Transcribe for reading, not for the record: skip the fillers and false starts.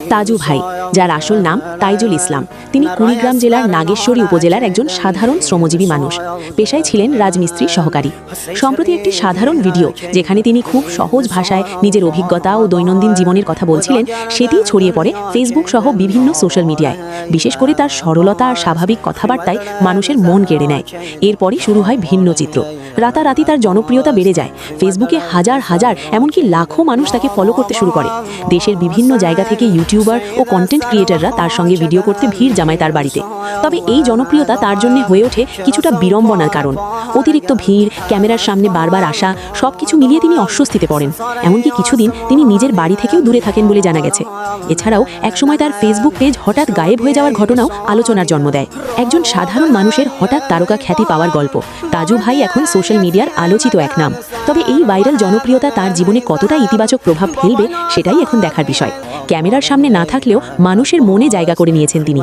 তাজু ভাই, যার আসল নাম তাইজুল ইসলাম, তিনি কুড়িগ্রাম জেলার নাগেশ্বরী উপজেলার একজন সাধারণ শ্রমজীবী মানুষ। পেশায় ছিলেন রাজমিস্ত্রি সহকারী। সম্প্রতি একটি সাধারণ ভিডিও, যেখানে তিনি খুব সহজ ভাষায় নিজের অভিজ্ঞতা ও দৈনন্দিন জীবনের কথা বলছিলেন, সেটি ছড়িয়ে পড়ে ফেসবুক সহ বিভিন্ন সোশ্যাল মিডিয়ায়। বিশেষ করে তার সরলতা আর স্বাভাবিক কথাবার্তায় মানুষের মন কেড়ে নেয়। এরপরই শুরু হয় ভিন্ন চিত্র। রাতারাতি তার জনপ্রিয়তা বেড়ে যায়। ফেসবুকে হাজার হাজার, এমনকি লাখো মানুষ তাকে ফলো করতে শুরু করে। দেশের বিভিন্ন জায়গা থেকে ইউটিউবার ও কন্টেন্ট ক্রিয়েটাররা তার সঙ্গে ভিডিও করতে ভিড় জমায় তার বাড়িতে। তবে এই জনপ্রিয়তা তার জন্য হয়ে ওঠে কিছুটা বিড়ম্বনার কারণ। অতিরিক্ত ভিড়, ক্যামেরার সামনে বারবার আসা, সবকিছু মিলিয়ে তিনি অস্বস্তিতে পড়েন। এমনকি কিছুদিন তিনি নিজের বাড়ি থেকেও দূরে থাকেন বলে জানা গেছে। এছাড়াও একসময় তার ফেসবুক পেজ হঠাৎ গায়েব হয়ে যাওয়ার ঘটনাও আলোচনার জন্ম দেয়। একজন সাধারণ মানুষের হঠাৎ তারকা খ্যাতি পাওয়ার গল্প। তাজু ভাই এখন সোশ্যাল মিডিয়ার আলোচিত এক নাম। তবে এই ভাইরাল জনপ্রিয়তা তার জীবনে কতটা ইতিবাচক প্রভাব ফেলবে, সেটাই এখন দেখার বিষয়। ক্যামেরার সামনে না থাকলেও মানুষের মনে জায়গা করে নিয়েছেন তিনি।